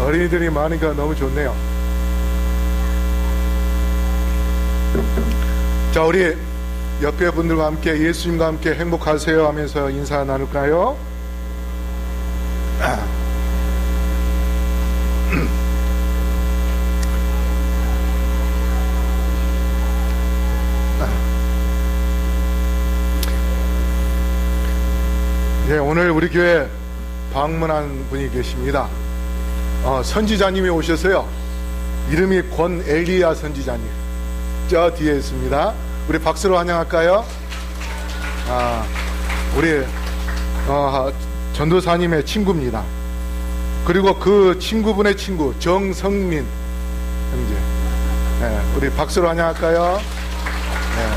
어린이들이 많으니까 너무 좋네요. 자, 우리 옆에 분들과 함께 예수님과 함께 행복하세요 하면서 인사 나눌까요? 네, 오늘 우리 교회 방문한 분이 계십니다. 선지자님이 오셨어요. 이름이 권엘리야 선지자님. 저 뒤에 있습니다. 우리 박수로 환영할까요? 우리 전도사님의 친구입니다. 그리고 그 친구분의 친구 정성민 형제. 네, 우리 박수로 환영할까요? 네.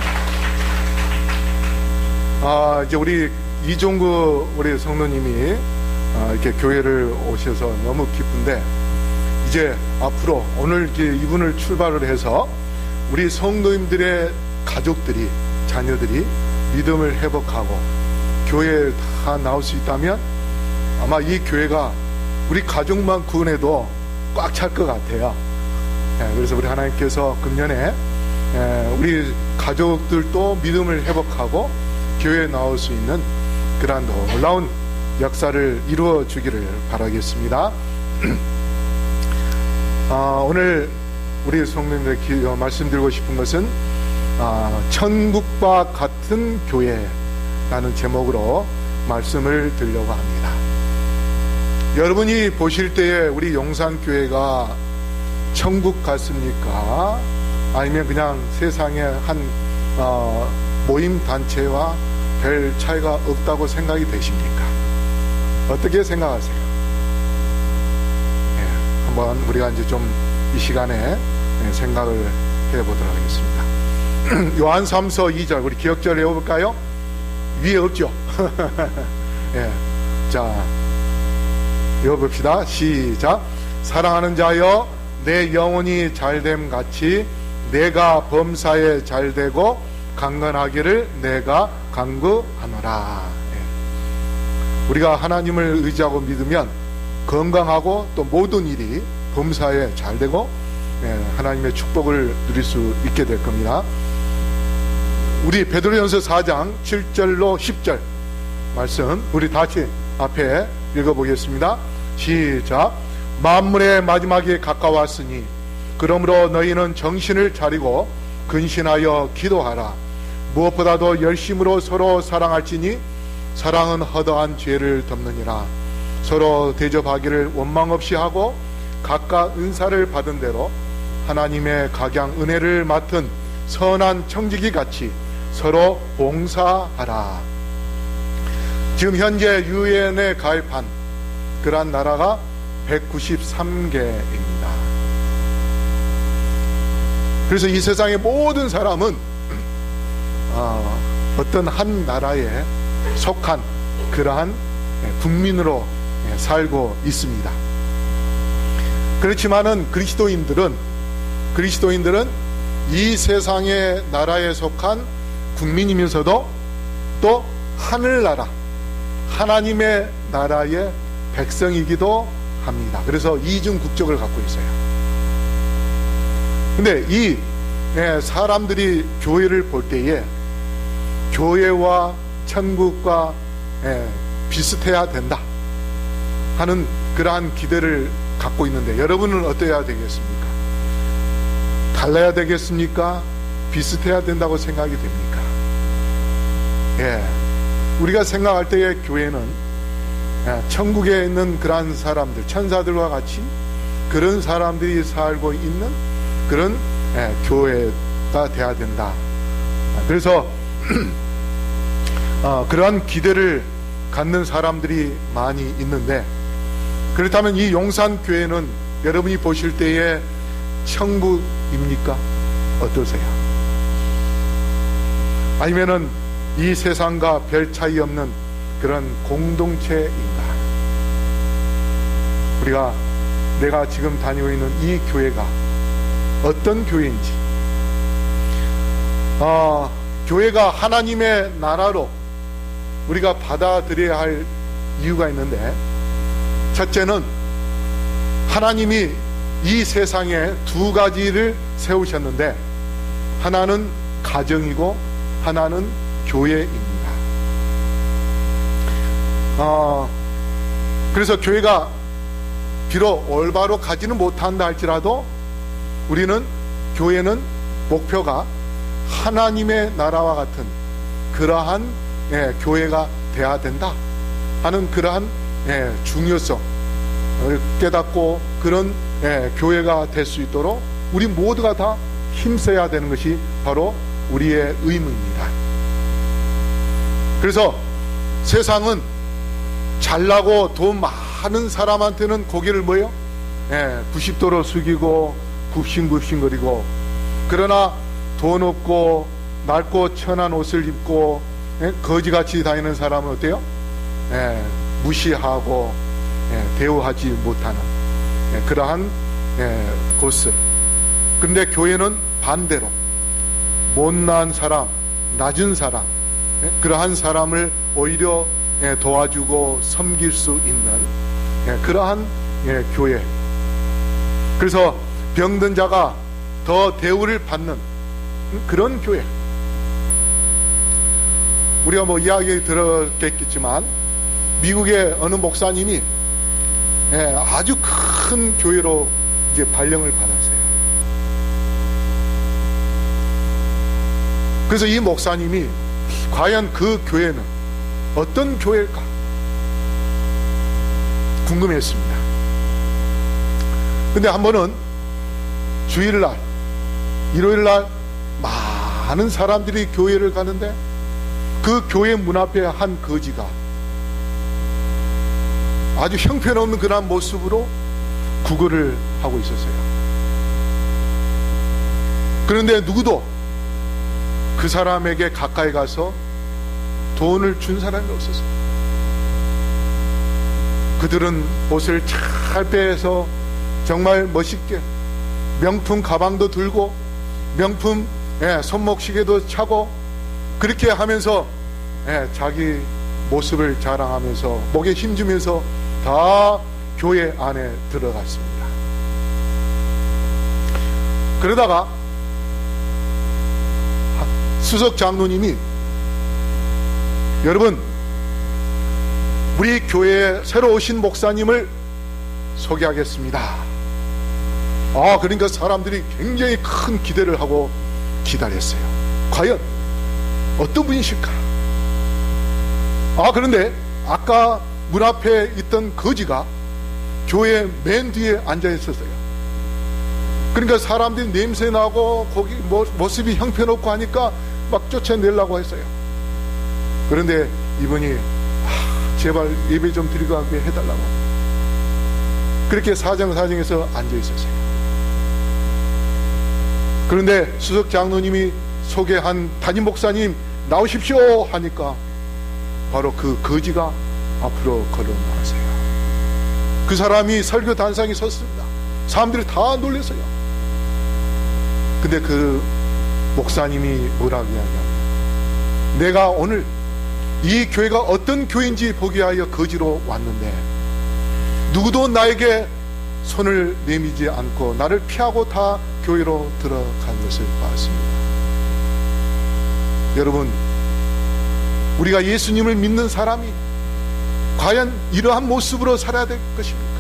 이제 우리 이종구 우리 성도님이 이렇게 교회를 오셔서 너무 기쁜데, 이제 앞으로 오늘 이분을 출발을 해서 우리 성도님들의 가족들이, 자녀들이 믿음을 회복하고 교회에 다 나올 수 있다면 아마 이 교회가 우리 가족만 구원해도 꽉 찰 것 같아요. 그래서 우리 하나님께서 금년에 우리 가족들도 믿음을 회복하고 교회에 나올 수 있는 그러한 놀라운 역사를 이루어 주기를 바라겠습니다. 오늘 우리 성도님들에게 말씀드리고 싶은 것은 천국과 같은 교회라는 제목으로 말씀을 드리려고 합니다. 여러분이 보실 때에 우리 용산교회가 천국 같습니까? 아니면 그냥 세상의 한 모임 단체와 별 차이가 없다고 생각이 되십니까? 어떻게 생각하세요? 네, 한번 우리가 이제 좀 이 시간에 생각을 해보도록 하겠습니다. 요한 3서 2절 우리 기억절 외워볼까요? 위에 없죠? 네, 자, 외워봅시다. 시작. 사랑하는 자여, 내 영혼이 잘됨 같이 내가 범사에 잘되고 강건하기를 내가 간구하노라. 우리가 하나님을 의지하고 믿으면 건강하고 또 모든 일이 범사에 잘되고 하나님의 축복을 누릴 수 있게 될 겁니다. 우리 베드로전서 4장 7절로 10절 말씀 우리 다시 앞에 읽어보겠습니다. 시작. 만물의 마지막이 가까웠으니 그러므로 너희는 정신을 차리고 근신하여 기도하라. 무엇보다도 열심으로 서로 사랑할지니 사랑은 허다한 죄를 덮느니라. 서로 대접하기를 원망 없이 하고 각각 은사를 받은 대로 하나님의 각양 은혜를 맡은 선한 청지기 같이 서로 봉사하라. 지금 현재 유엔에 가입한 그러한 나라가 193개입니다. 그래서 이 세상의 모든 사람은 어떤 한 나라에 속한 그러한 국민으로 살고 있습니다. 그렇지만은 그리스도인들은 이 세상의 나라에 속한 국민이면서도 또 하늘나라 하나님의 나라의 백성이기도 합니다. 그래서 이중 국적을 갖고 있어요. 근데 이 사람들이 교회를 볼 때에 교회와 천국과 비슷해야 된다 하는 그러한 기대를 갖고 있는데, 여러분은 어떠해야 되겠습니까? 달라야 되겠습니까? 비슷해야 된다고 생각이 됩니까? 우리가 생각할 때의 교회는 천국에 있는 그러한 사람들, 천사들과 같이 그런 사람들이 살고 있는 그런 교회가 돼야 된다. 그래서 그러한 기대를 갖는 사람들이 많이 있는데, 그렇다면 이 용산교회는 여러분이 보실 때에 천국입니까? 어떠세요? 아니면은 이 세상과 별 차이 없는 그런 공동체인가? 내가 지금 다니고 있는 이 교회가 어떤 교회인지, 교회가 하나님의 나라로 우리가 받아들여야 할 이유가 있는데, 첫째는 하나님이 이 세상에 두 가지를 세우셨는데, 하나는 가정이고 하나는 교회입니다. 그래서 교회가 비록 올바로 가지는 못한다 할지라도 우리는, 교회는 목표가 하나님의 나라와 같은 그러한 교회가 돼야 된다 하는 그러한 중요성을 깨닫고, 그런 교회가 될 수 있도록 우리 모두가 다 힘써야 되는 것이 바로 우리의 의무입니다. 그래서 세상은 잘나고 돈 많은 사람한테는 고개를 뭐요? 90도로 숙이고 굽신굽신거리고, 그러나 돈 없고 낡고 천한 옷을 입고 거지같이 다니는 사람은 어때요? 무시하고 대우하지 못하는 그러한 곳을. 그런데 교회는 반대로 못난 사람, 낮은 사람, 그러한 사람을 오히려 도와주고 섬길 수 있는 그러한 교회. 그래서 병든 자가 더 대우를 받는 그런 교회. 우리가 뭐 이야기 들었겠지만 미국의 어느 목사님이 아주 큰 교회로 이제 발령을 받았어요. 그래서 이 목사님이 과연 그 교회는 어떤 교회일까 궁금했습니다. 근데 한 번은 주일날, 일요일날 많은 사람들이 교회를 가는데 그 교회 문 앞에 한 거지가 아주 형편없는 그런 모습으로 구걸을 하고 있었어요. 그런데 누구도 그 사람에게 가까이 가서 돈을 준 사람이 없었어요. 그들은 옷을 잘 빼서 정말 멋있게 명품 가방도 들고 명품 손목시계도 차고 그렇게 하면서 자기 모습을 자랑하면서 목에 힘주면서 다 교회 안에 들어갔습니다. 그러다가 수석 장로님이, 여러분, 우리 교회에 새로 오신 목사님을 소개하겠습니다. 그러니까 사람들이 굉장히 큰 기대를 하고 기다렸어요. 과연 어떤 분이실까? 그런데 아까 문 앞에 있던 거지가 교회 맨 뒤에 앉아 있었어요. 그러니까 사람들이 냄새 나고 거기 모습이 형편없고 하니까 막 쫓아내려고 했어요. 그런데 이분이 제발 예배 좀 드리고 하게 해달라고 그렇게 사정사정해서 앉아 있었어요. 그런데 수석 장로님이 소개한 담임 목사님 나오십시오 하니까 바로 그 거지가 앞으로 걸어 나왔어요. 그 사람이 설교 단상에 섰습니다. 사람들이 다 놀랐어요. 근데 그 목사님이 뭐라고 이야기하냐, 내가 오늘 이 교회가 어떤 교회인지 보기 위하여 거지로 왔는데 누구도 나에게 손을 내미지 않고 나를 피하고 다 교회로 들어간 것을 봤습니다. 여러분, 우리가 예수님을 믿는 사람이 과연 이러한 모습으로 살아야 될 것입니까?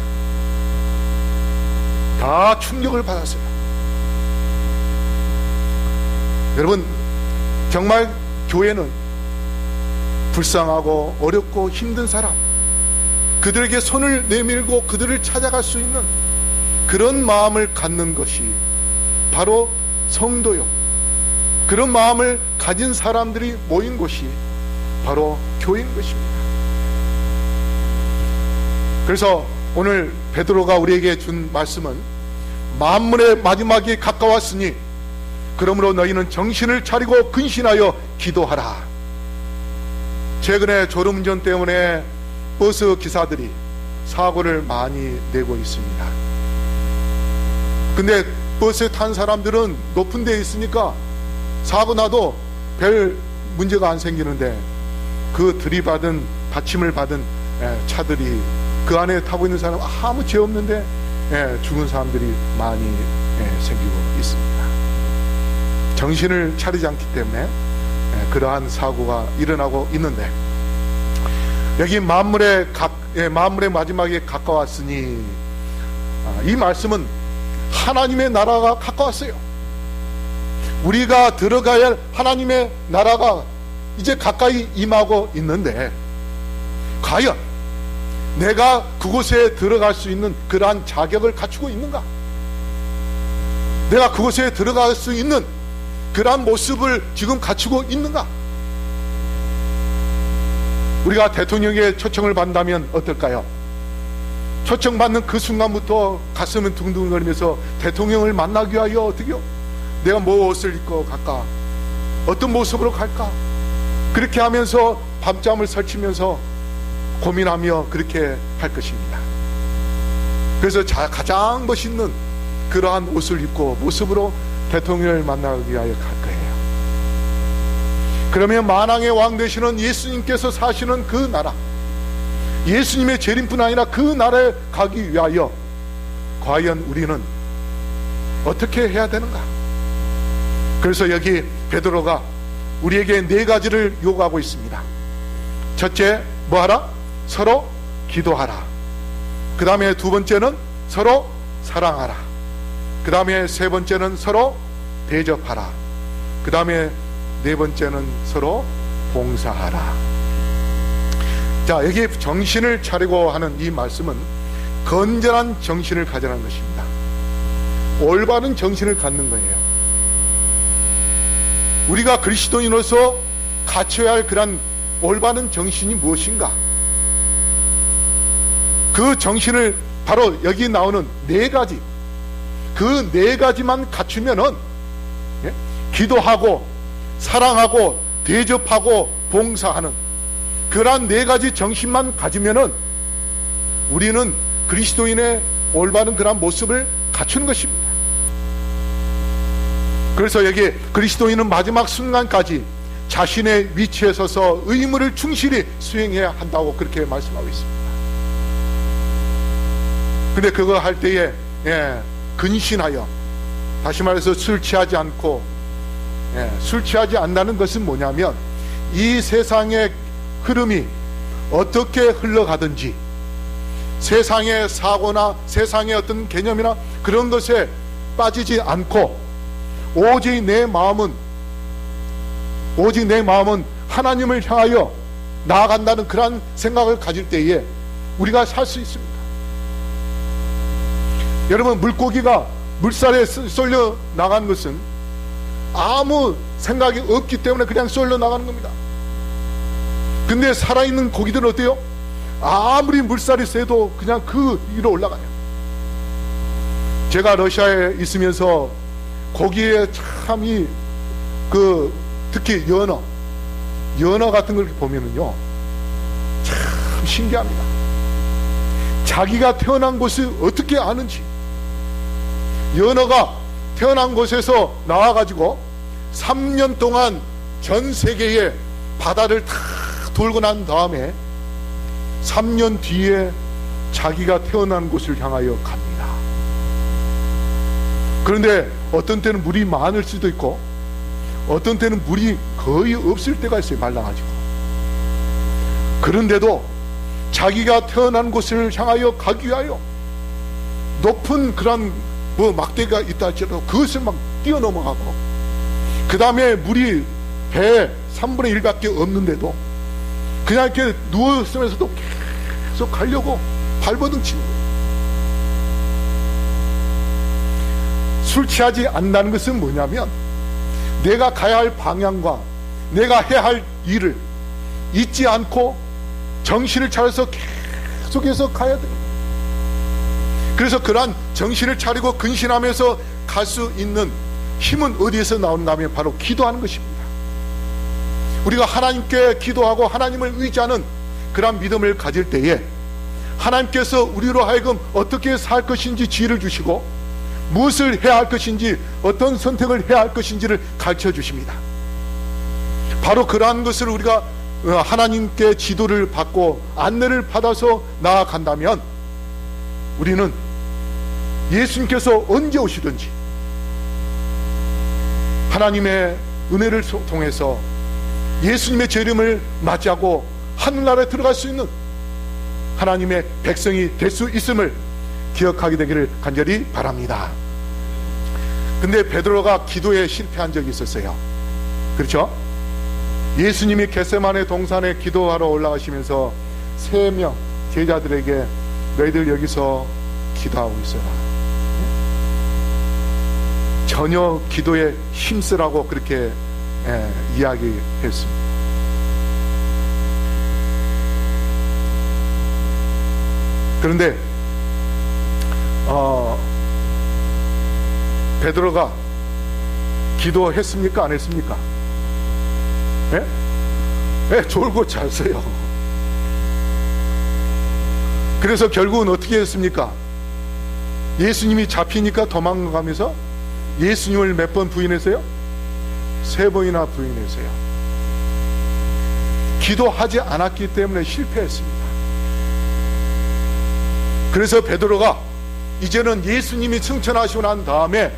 다 충격을 받았어요. 여러분, 정말 교회는 불쌍하고 어렵고 힘든 사람, 그들에게 손을 내밀고 그들을 찾아갈 수 있는 그런 마음을 갖는 것이 바로 성도요, 그런 마음을 가진 사람들이 모인 곳이 바로 교회인 것입니다. 그래서 오늘 베드로가 우리에게 준 말씀은, 만물의 마지막이 가까웠으니 그러므로 너희는 정신을 차리고 근신하여 기도하라. 최근에 졸음운전 때문에 버스 기사들이 사고를 많이 내고 있습니다. 근데 버스에 탄 사람들은 높은 데에 있으니까 사고 나도 별 문제가 안 생기는데 그 들이받은 받침을 받은 차들이 그 안에 타고 있는 사람은 아무 죄 없는데 죽은 사람들이 많이 생기고 있습니다. 정신을 차리지 않기 때문에 그러한 사고가 일어나고 있는데, 여기 만물의 마지막에 가까웠으니, 이 말씀은 하나님의 나라가 가까웠어요. 우리가 들어가야 할 하나님의 나라가 이제 가까이 임하고 있는데, 과연 내가 그곳에 들어갈 수 있는 그러한 자격을 갖추고 있는가? 내가 그곳에 들어갈 수 있는 그러한 모습을 지금 갖추고 있는가? 우리가 대통령의 초청을 받는다면 어떨까요? 초청받는 그 순간부터 가슴은 둥둥거리면서 대통령을 만나기 위하여 어떻게요? 내가 무엇을 입고 갈까? 어떤 모습으로 갈까? 그렇게 하면서 밤잠을 설치면서 고민하며 그렇게 할 것입니다. 그래서 가장 멋있는 그러한 옷을 입고 모습으로 대통령을 만나기 위하여 갈 거예요. 그러면 만왕의 왕 되시는 예수님께서 사시는 그 나라, 예수님의 재림뿐 아니라 그 나라에 가기 위하여 과연 우리는 어떻게 해야 되는가? 그래서 여기 베드로가 우리에게 4가지를 요구하고 있습니다. 첫째, 뭐하라? 서로 기도하라. 그 다음에 2번째는 서로 사랑하라. 그 다음에 3번째는 서로 대접하라. 그 다음에 4번째는 서로 봉사하라. 자, 여기 정신을 차리고 하는 이 말씀은 건전한 정신을 가져라는 것입니다. 올바른 정신을 갖는 거예요. 우리가 그리스도인으로서 갖춰야 할 그런 올바른 정신이 무엇인가? 그 정신을 바로 여기 나오는 4가지, 그 4가지만 갖추면은 기도하고 사랑하고 대접하고 봉사하는 그러한 4가지 정신만 가지면은 우리는 그리스도인의 올바른 그러한 모습을 갖추는 것입니다. 그래서 여기 그리스도인은 마지막 순간까지 자신의 위치에 서서 의무를 충실히 수행해야 한다고 그렇게 말씀하고 있습니다. 근데 그거 할 때에 근신하여, 다시 말해서 술 취하지 않고, 술 취하지 않는다는 것은 뭐냐면 이 세상의 흐름이 어떻게 흘러가든지 세상의 사고나 세상의 어떤 개념이나 그런 것에 빠지지 않고 오직 내 마음은 하나님을 향하여 나아간다는 그러한 생각을 가질 때에 우리가 살 수 있습니다. 여러분, 물고기가 물살에 쏠려 나간 것은 아무 생각이 없기 때문에 그냥 쏠려 나가는 겁니다. 근데 살아있는 고기들은 어때요? 아무리 물살이 세도 그냥 그 위로 올라가요. 제가 러시아에 있으면서 고기에 참 특히 연어 같은 걸 보면은요, 참 신기합니다. 자기가 태어난 곳이 어떻게 아는지. 연어가 태어난 곳에서 나와가지고 3년 동안 전 세계의 바다를 다 돌고 난 다음에 3년 뒤에 자기가 태어난 곳을 향하여 갑니다. 그런데 어떤 때는 물이 많을 수도 있고 어떤 때는 물이 거의 없을 때가 있어요. 말라가지고. 그런데도 자기가 태어난 곳을 향하여 가기 위하여 높은 그런 막대기가 있다 할지라도 그것을 막 뛰어넘어가고, 그 다음에 물이 배의 3분의 1밖에 없는데도 그냥 이렇게 누워있으면서도 계속 가려고 발버둥 치는 거예요. 술 취하지 않는다는 것은 뭐냐면 내가 가야 할 방향과 내가 해야 할 일을 잊지 않고 정신을 차려서 계속해서 가야 돼요. 그래서 그러한 정신을 차리고 근신하면서 갈 수 있는 힘은 어디에서 나오는가 하면 바로 기도하는 것입니다. 우리가 하나님께 기도하고 하나님을 의지하는 그러한 믿음을 가질 때에 하나님께서 우리로 하여금 어떻게 살 것인지 지혜를 주시고 무엇을 해야 할 것인지 어떤 선택을 해야 할 것인지를 가르쳐 주십니다. 바로 그러한 것을 우리가 하나님께 지도를 받고 안내를 받아서 나아간다면 우리는 예수님께서 언제 오시든지 하나님의 은혜를 통해서 예수님의 재림을 맞이하고 하늘나라에 들어갈 수 있는 하나님의 백성이 될 수 있음을 기억하게 되기를 간절히 바랍니다. 근데 베드로가 기도에 실패한 적이 있었어요. 그렇죠? 예수님이 겟세마네 동산에 기도하러 올라가시면서 3명 제자들에게 너희들 여기서 기도하고 있어라, 전혀 기도에 힘쓰라고 그렇게 이야기했습니다. 그런데 베드로가 기도했습니까? 안 했습니까? 졸고 잤어요. 그래서 결국은 어떻게 했습니까? 예수님이 잡히니까 도망가면서 예수님을 몇 번 부인했어요? 3번이나 부인했어요. 기도하지 않았기 때문에 실패했습니다. 그래서 베드로가 이제는 예수님이 승천하시고 난 다음에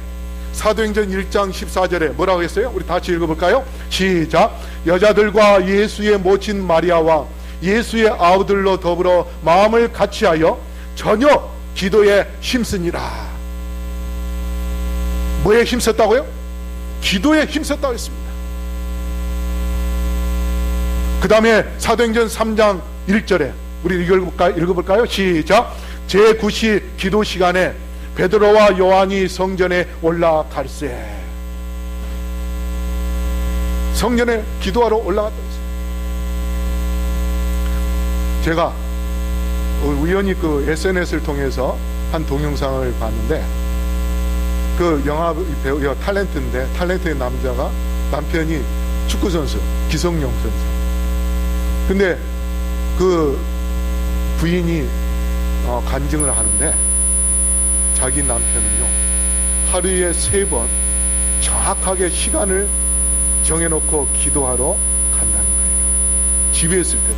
사도행전 1장 14절에 뭐라고 했어요? 우리 같이 읽어볼까요? 시작. 여자들과 예수의 모친 마리아와 예수의 아우들로 더불어 마음을 같이하여 전혀 기도에 힘쓰니라. 뭐에 힘썼다고요? 기도에 힘썼다고 했습니다. 그 다음에 사도행전 3장 1절에 우리 읽어볼까요? 시작. 제9시 기도 시간에 베드로와 요한이 성전에 올라갈세. 성전에 기도하러 올라갔다 했어요. 제가 우연히 그 SNS를 통해서 한 동영상을 봤는데 그 영화 배우 탤런트의 남편이 축구선수 기성용 선수. 근데 그 부인이 간증을 하는데 자기 남편은요 하루에 3번 정확하게 시간을 정해놓고 기도하러 간다는 거예요. 집에 있을 때도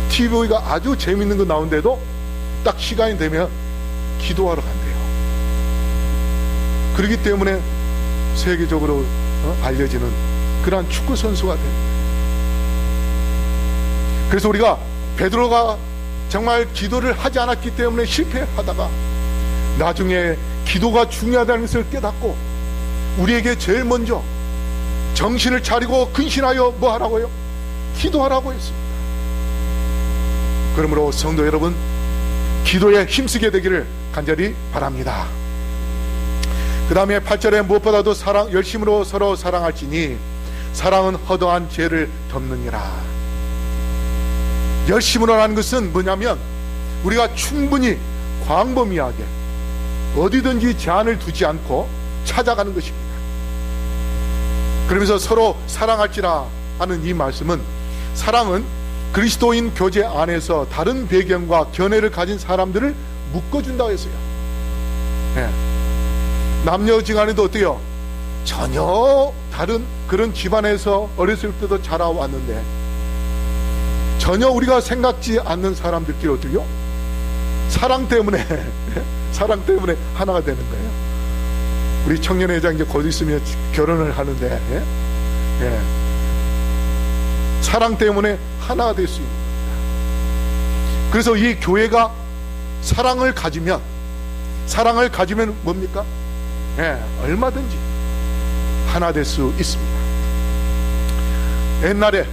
TV가 아주 재밌는 거 나오는데도 딱 시간이 되면 기도하러 간대요. 그렇기 때문에 세계적으로 알려지는 그러한 축구 선수가 됩니다. 그래서 우리가 베드로가 정말 기도를 하지 않았기 때문에 실패하다가 나중에 기도가 중요하다는 것을 깨닫고 우리에게 제일 먼저 정신을 차리고 근신하여 뭐 하라고요? 기도하라고 했습니다. 그러므로 성도 여러분, 기도에 힘쓰게 되기를 간절히 바랍니다. 그 다음에 8절에 무엇보다도 열심으로 서로 사랑할지니 사랑은 허다한 죄를 덮느니라. 열심으로라는 것은 뭐냐면 우리가 충분히 광범위하게 어디든지 제한을 두지 않고 찾아가는 것입니다. 그러면서 서로 사랑할지라 하는 이 말씀은 사랑은 그리스도인 교제 안에서 다른 배경과 견해를 가진 사람들을 묶어준다고 했어요. 남녀지간에도 어때요? 전혀 다른 그런 집안에서 어렸을 때도 자라왔는데 전혀 우리가 생각지 않는 사람들끼리 어떻게요? 사랑 때문에 하나가 되는 거예요. 우리 청년회장 이제 곧 있으면 결혼을 하는데 사랑 때문에 하나가 될 수 있는 겁니다. 그래서 이 교회가 사랑을 가지면 뭡니까? 얼마든지 하나 될 수 있습니다. 옛날에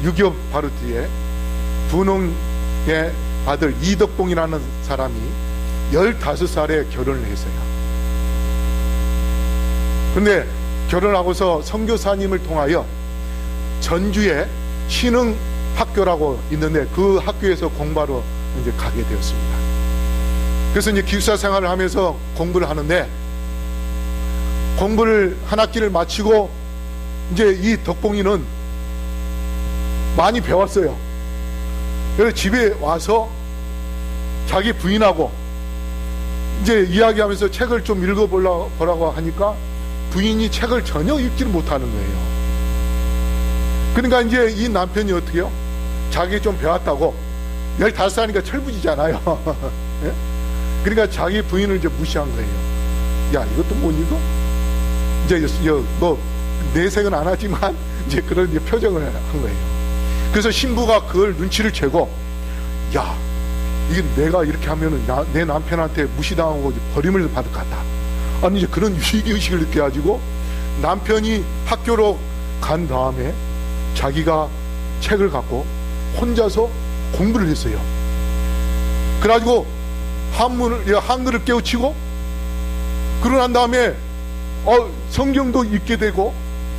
6.25 바로 뒤에 분홍의 아들 이덕봉이라는 사람이 15살에 결혼을 했어요. 근데 결혼하고서 선교사님을 통하여 전주에 신흥학교라고 있는데 그 학교에서 공부하러 이제 가게 되었습니다. 그래서 이제 기숙사 생활을 하면서 공부를 하는데 공부를 한 학기를 마치고 이제 이 덕봉이는 많이 배웠어요. 그래서 집에 와서 자기 부인하고 이제 이야기하면서 책을 좀 읽어보라고 하니까 부인이 책을 전혀 읽지를 못하는 거예요. 그러니까 이제 이 남편이 어떻게 해요? 자기 좀 배웠다고 15살이니까 철부지잖아요. 예? 그러니까 자기 부인을 이제 무시한 거예요. 야, 이것도 못 읽어? 이제 뭐 내색은 안 하지만 이제 그런 이제 표정을 한 거예요. 그래서 신부가 그걸 눈치를 채고, 야, 이게 내가 이렇게 하면은 내 남편한테 무시당하고 버림을 받을 것 같다. 아니, 이제 그런 위기의식을 느껴가지고 남편이 학교로 간 다음에 자기가 책을 갖고 혼자서 공부를 했어요. 그래가지고 한글을 깨우치고, 그러고 난 다음에 성경도 읽게 되고,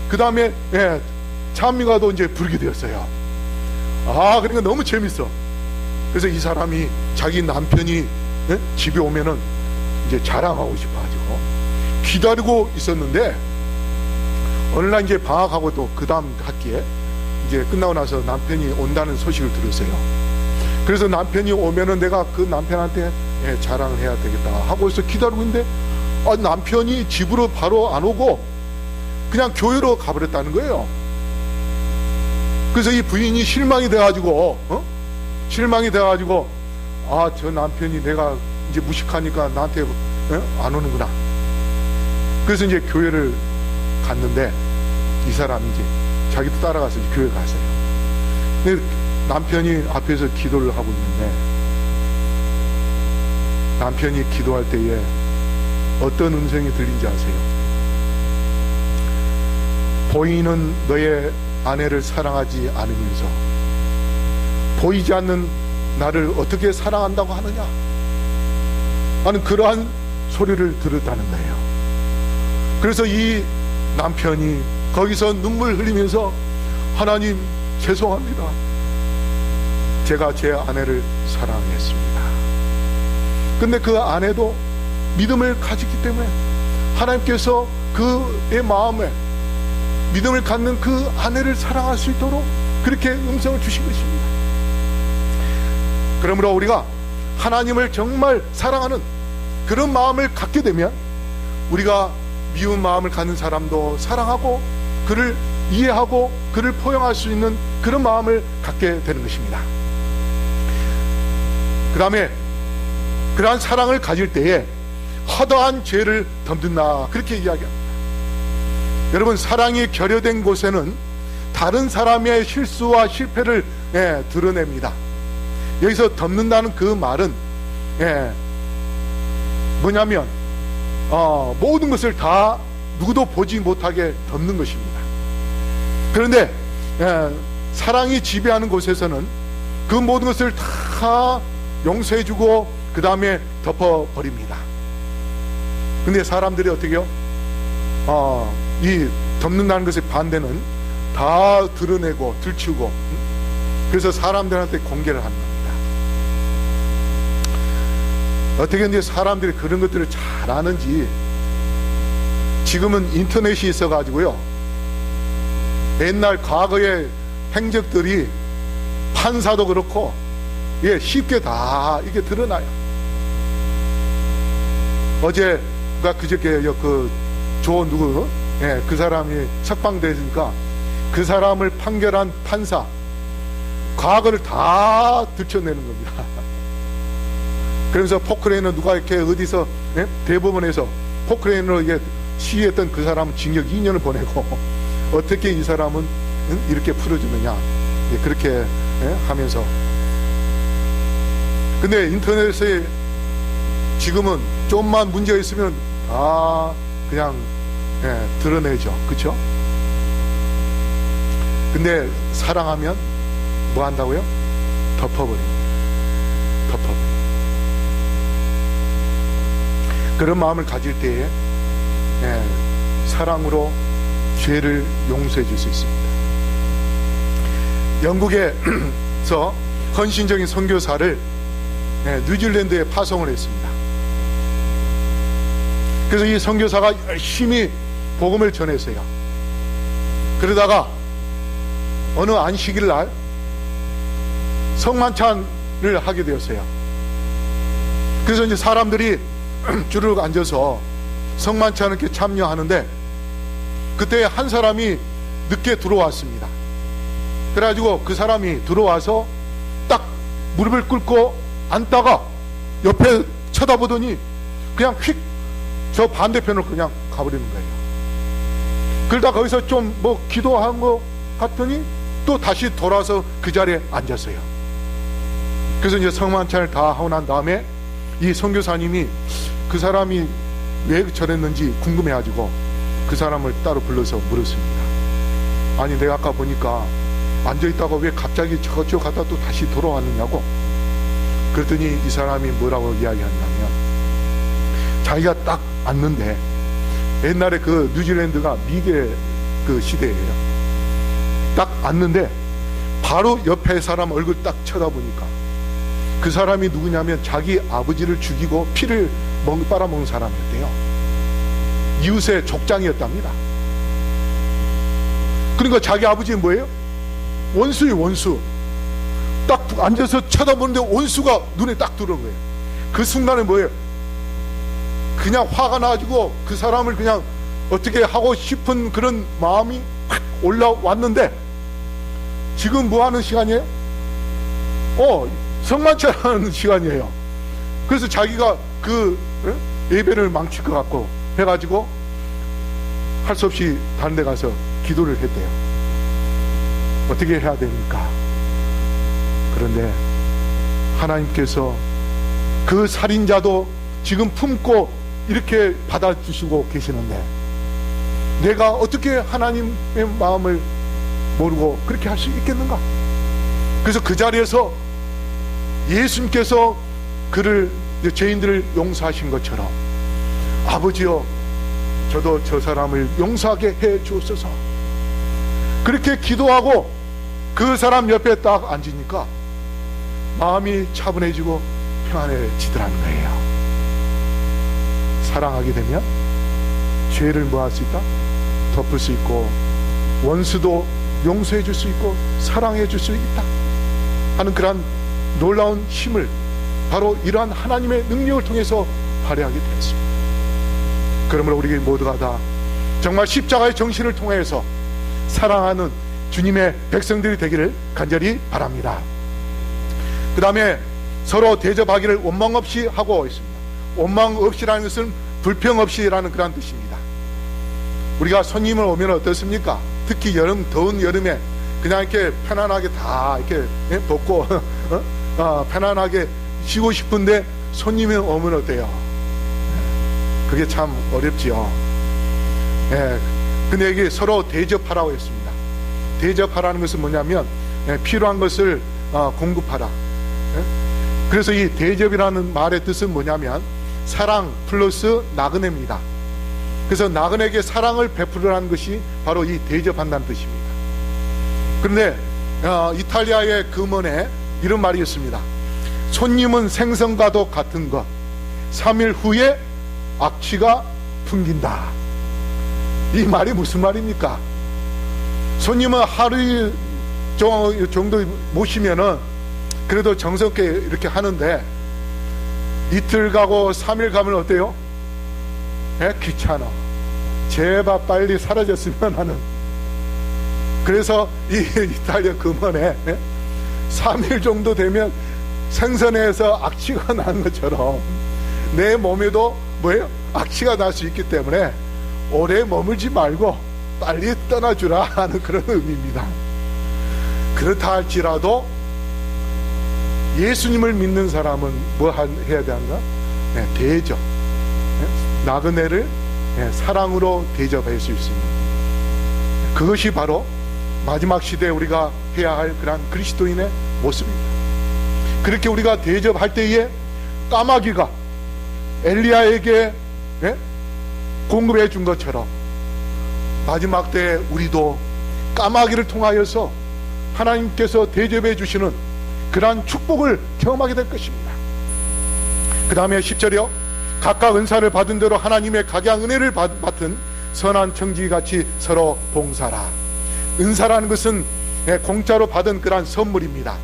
그 다음에 찬미가도 이제 부르게 되었어요. 그러니까 너무 재밌어. 그래서 이 사람이 자기 남편이 집에 오면은 이제 자랑하고 싶어가지고 기다리고 있었는데, 어느 날 이제 방학하고 또 그 다음 학기에 이제 끝나고 나서 남편이 온다는 소식을 들었어요. 그래서 남편이 오면은 내가 그 남편한테 자랑을 해야 되겠다 하고 있어 기다리고 있는데, 남편이 집으로 바로 안 오고 그냥 교회로 가버렸다는 거예요. 그래서 이 부인이 실망이 돼가지고 저 남편이 내가 이제 무식하니까 나한테 안 오는구나. 그래서 이제 교회를 갔는데, 이 사람이 이제 자기도 따라가서 이제 교회 갔어요. 근데 남편이 앞에서 기도를 하고 있는데, 남편이 기도할 때에 어떤 음성이 들린지 아세요? 보이는 너의 아내를 사랑하지 않으면서 보이지 않는 나를 어떻게 사랑한다고 하느냐 하는 그러한 소리를 들었다는 거예요. 그래서 이 남편이 거기서 눈물 흘리면서, 하나님 죄송합니다. 제가 제 아내를 사랑했습니다. 근데 그 아내도 믿음을 가졌기 때문에 하나님께서 그의 마음에 믿음을 갖는 그 아내를 사랑할 수 있도록 그렇게 음성을 주신 것입니다. 그러므로 우리가 하나님을 정말 사랑하는 그런 마음을 갖게 되면, 우리가 미운 마음을 갖는 사람도 사랑하고 그를 이해하고 그를 포용할 수 있는 그런 마음을 갖게 되는 것입니다. 그 다음에 그러한 사랑을 가질 때에 허다한 죄를 덮는다, 그렇게 이야기합니다. 여러분, 사랑이 결여된 곳에는 다른 사람의 실수와 실패를 드러냅니다. 여기서 덮는다는 그 말은 뭐냐면 모든 것을 다 누구도 보지 못하게 덮는 것입니다. 그런데 사랑이 지배하는 곳에서는 그 모든 것을 다 용서해주고 그 다음에 덮어버립니다. 근데 사람들이 어떻게 해요? 이 덮는다는 것의 반대는 다 드러내고 들추고, 그래서 사람들한테 공개를 하는 겁니다. 어떻게 이제 사람들이 그런 것들을 잘 아는지, 지금은 인터넷이 있어가지고요, 옛날 과거의 행적들이 판사도 그렇고 쉽게 다 이게 드러나요. 어제가 그저께 그 누구 그 사람이 석방됐으니까 그 사람을 판결한 판사 과거를 다 들춰내는 겁니다. 그러면서 포크레인을 누가 이렇게 어디서 대법원에서 포크레인으로 이게 시위했던 그 사람은 징역 2년을 보내고 어떻게 이 사람은 이렇게 풀어주느냐, 그렇게 하면서. 근데 인터넷에 지금은 좀만 문제가 있으면 다 그냥 드러내죠. 그렇죠? 근데 사랑하면 뭐 한다고요? 덮어버립니다. 그런 마음을 가질 때에 사랑으로 죄를 용서해 줄 수 있습니다. 영국에서 헌신적인 선교사를 뉴질랜드에 파송을 했습니다. 그래서 이 선교사가 열심히 복음을 전했어요. 그러다가 어느 안식일 날 성만찬을 하게 되었어요. 그래서 이제 사람들이 줄을 앉아서 성만찬을 이렇게 참여하는데, 그때 한 사람이 늦게 들어왔습니다. 그래가지고 그 사람이 들어와서 딱 무릎을 꿇고 앉다가 옆에 쳐다보더니 그냥 휙 저 반대편으로 그냥 가버리는 거예요. 그러다 거기서 좀 뭐 기도한 거 같더니 또 다시 돌아서 그 자리에 앉았어요. 그래서 이제 성만찬을 다 하고 난 다음에 이 선교사님이 그 사람이 왜 저랬는지 궁금해가지고 그 사람을 따로 불러서 물었습니다. 아니 내가 아까 보니까 앉아있다가 왜 갑자기 저쪽 갔다 또 다시 돌아왔느냐고. 그랬더니 이 사람이 뭐라고 이야기한다면 자기가 딱 앉는데 옛날에 그 뉴질랜드가 미개 그 시대예요. 딱 앉는데 바로 옆에 사람 얼굴 딱 쳐다보니까 그 사람이 누구냐면 자기 아버지를 죽이고 피를 빨아먹은 사람이었대요. 이웃의 족장이었답니다. 그러니까 자기 아버지는 뭐예요? 원수예요, 원수. 딱 앉아서 쳐다보는데 원수가 눈에 딱 들어온 거예요. 그 순간에 뭐예요? 그냥 화가 나가지고 그 사람을 그냥 어떻게 하고 싶은 그런 마음이 확 올라왔는데 지금 뭐 하는 시간이에요? 성만찬 하는 시간이에요. 그래서 자기가 그 예배를 망칠 것 같고 해가지고 할 수 없이 다른 데 가서 기도를 했대요. 어떻게 해야 됩니까? 그런데 하나님께서 그 살인자도 지금 품고 이렇게 받아주시고 계시는데 내가 어떻게 하나님의 마음을 모르고 그렇게 할 수 있겠는가? 그래서 그 자리에서 예수님께서 그를, 죄인들을 용서하신 것처럼 아버지여 저도 저 사람을 용서하게 해 주옵소서. 그렇게 기도하고 그 사람 옆에 딱 앉으니까 마음이 차분해지고 평안해지더라는 거예요. 사랑하게 되면 죄를 뭐 할 수 있다? 덮을 수 있고 원수도 용서해 줄 수 있고 사랑해 줄 수 있다 하는 그러한 놀라운 힘을 바로 이러한 하나님의 능력을 통해서 발휘하게 되었습니다. 그러므로 우리 모두가 다 정말 십자가의 정신을 통해서 사랑하는 주님의 백성들이 되기를 간절히 바랍니다. 그 다음에 서로 대접하기를 원망 없이 하고 있습니다. 원망 없이라는 것은 불평 없이라는 그런 뜻입니다. 우리가 손님을 오면 어떻습니까? 특히 더운 여름에 그냥 이렇게 편안하게 다 이렇게 벗고 편안하게 쉬고 싶은데 손님이 오면 어때요? 그게 참 어렵지요. 근데 이게 서로 대접하라고 했습니다. 대접하라는 것은 뭐냐면 필요한 것을 공급하라. 그래서 이 대접이라는 말의 뜻은 뭐냐면 사랑 플러스 나그네입니다. 그래서 나그네에게 사랑을 베풀으라는 것이 바로 이 대접한다는 뜻입니다. 그런데 이탈리아의 금언에 이런 말이 있습니다. 손님은 생선과도 같은 것, 3일 후에 악취가 풍긴다. 이 말이 무슨 말입니까? 손님은 하루 정도 모시면은 그래도 정성있게 이렇게 하는데 이틀 가고 3일 가면 어때요? 귀찮아. 제발 빨리 사라졌으면 하는. 그래서 이 이탈리아 금언에 3일 정도 되면 생선에서 악취가 나는 것처럼 내 몸에도 뭐예요? 악취가 날 수 있기 때문에 오래 머물지 말고 빨리 떠나주라 하는 그런 의미입니다. 그렇다 할지라도 예수님을 믿는 사람은 뭐 해야 되는가? 대접. 나그네를 사랑으로 대접할 수 있습니다. 그것이 바로 마지막 시대에 우리가 해야 할 그런 그리스도인의 모습입니다. 그렇게 우리가 대접할 때에 까마귀가 엘리야에게 공급해 준 것처럼 마지막 때에 우리도 까마귀를 통하여서 하나님께서 대접해 주시는 그러한 축복을 경험하게 될 것입니다. 그 다음에 10절이요. 각각 은사를 받은 대로 하나님의 각양 은혜를 맡은 선한 청지기같이 서로 봉사라. 은사라는 것은 공짜로 받은 그러한 선물입니다.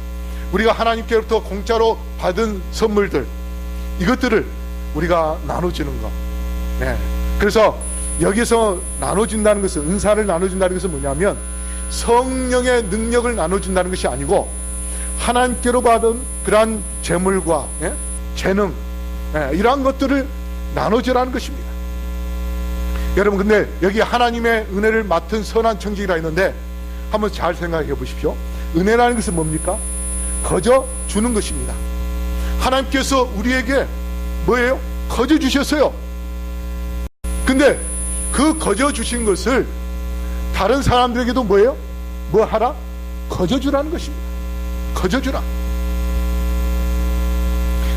우리가 하나님께로부터 공짜로 받은 선물들, 이것들을 우리가 나눠주는 것. 그래서 여기서 나눠준다는 것은, 은사를 나눠준다는 것은 뭐냐면 성령의 능력을 나눠준다는 것이 아니고 하나님께로 받은 그러한 재물과 재능 이러한 것들을 나눠주라는 것입니다. 여러분, 근데 여기 하나님의 은혜를 맡은 선한 청지기라 했는데 한번 잘 생각해 보십시오. 은혜라는 것은 뭡니까? 거저 주는 것입니다. 하나님께서 우리에게 뭐예요? 거저 주셨어요. 근데 그 거저 주신 것을 다른 사람들에게도 뭐예요? 뭐 하라? 거저 주라는 것입니다. 거저 주라.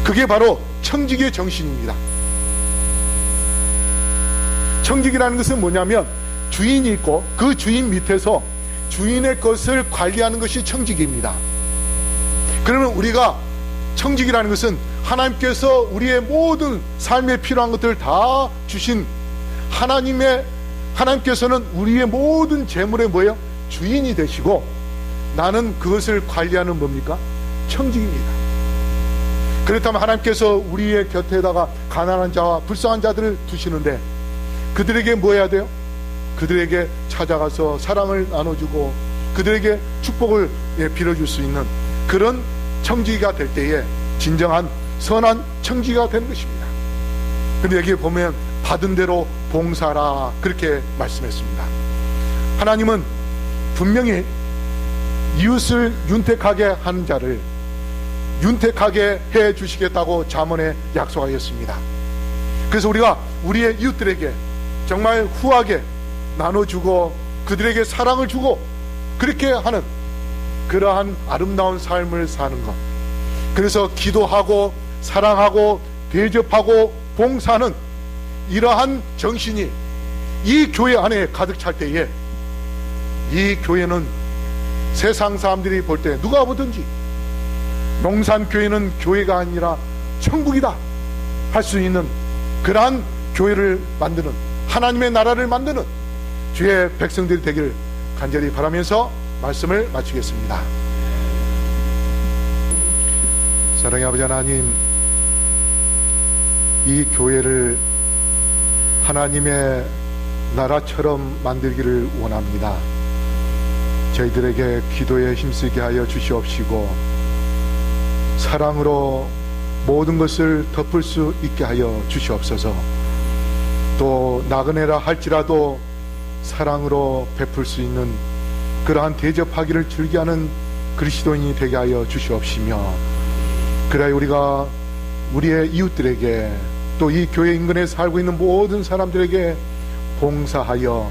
그게 바로 청지기의 정신입니다. 청지기라는 것은 뭐냐면 주인이 있고 그 주인 밑에서 주인의 것을 관리하는 것이 청지기입니다. 그러면 우리가 청지기라는 것은 하나님께서 우리의 모든 삶에 필요한 것들을 다 주신 하나님께서는 우리의 모든 재물의 뭐예요? 주인이 되시고 나는 그것을 관리하는 뭡니까? 청지기입니다. 그렇다면 하나님께서 우리의 곁에다가 가난한 자와 불쌍한 자들을 두시는데 그들에게 뭐 해야 돼요? 그들에게 찾아가서 사랑을 나눠주고 그들에게 축복을 빌어줄 수 있는 그런 청지기가 될 때에 진정한 선한 청지기가 되는 것입니다. 그런데 여기에 보면 받은 대로 봉사라 그렇게 말씀했습니다. 하나님은 분명히 이웃을 윤택하게 하는 자를 윤택하게 해 주시겠다고 잠언에 약속하였습니다. 그래서 우리가 우리의 이웃들에게 정말 후하게 나눠주고 그들에게 사랑을 주고 그렇게 하는 그러한 아름다운 삶을 사는 것, 그래서 기도하고 사랑하고 대접하고 봉사하는 이러한 정신이 이 교회 안에 가득 찰 때에 이 교회는 세상 사람들이 볼 때 누가 보든지 농산교회는 교회가 아니라 천국이다 할 수 있는 그러한 교회를 만드는, 하나님의 나라를 만드는 주의 백성들이 되기를 간절히 바라면서 말씀을 마치겠습니다. 사랑의 아버지 하나님, 이 교회를 하나님의 나라처럼 만들기를 원합니다. 저희들에게 기도에 힘쓰게 하여 주시옵시고 사랑으로 모든 것을 덮을 수 있게 하여 주시옵소서. 또 나그네라 할지라도 사랑으로 베풀 수 있는 그러한 대접하기를 즐겨하는 그리스도인이 되게 하여 주시옵시며, 그래야 우리가 우리의 이웃들에게 또 이 교회 인근에 살고 있는 모든 사람들에게 봉사하여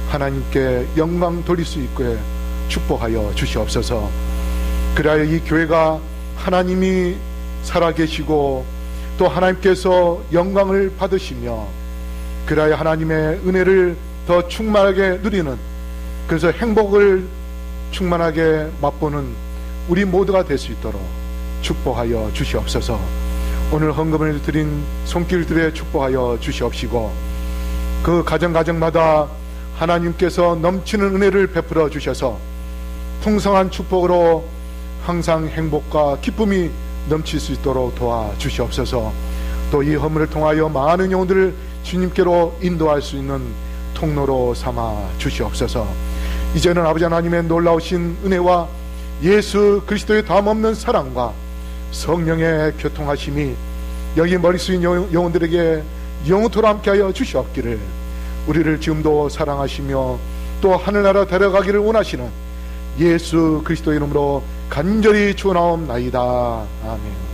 하나님께 영광 돌릴 수 있게 축복하여 주시옵소서. 그래야 이 교회가 하나님이 살아계시고 또 하나님께서 영광을 받으시며 그래야 하나님의 은혜를 더 충만하게 누리는, 그래서 행복을 충만하게 맛보는 우리 모두가 될 수 있도록 축복하여 주시옵소서. 오늘 헌금을 드린 손길들에 축복하여 주시옵시고 그 가정마다 하나님께서 넘치는 은혜를 베풀어 주셔서 풍성한 축복으로 항상 행복과 기쁨이 넘칠 수 있도록 도와주시옵소서. 또 이 헌물을 통하여 많은 영혼들을 주님께로 인도할 수 있는 통로로 삼아 주시옵소서. 이제는 아버지 하나님의 놀라우신 은혜와 예수 그리스도의 다함없는 사랑과 성령의 교통하심이 여기 머리 숙인 영혼들에게 영원토록 함께하여 주시옵기를, 우리를 지금도 사랑하시며 또 하늘나라 데려가기를 원하시는 예수 그리스도의 이름으로 간절히 축원하옵나이다. 아멘.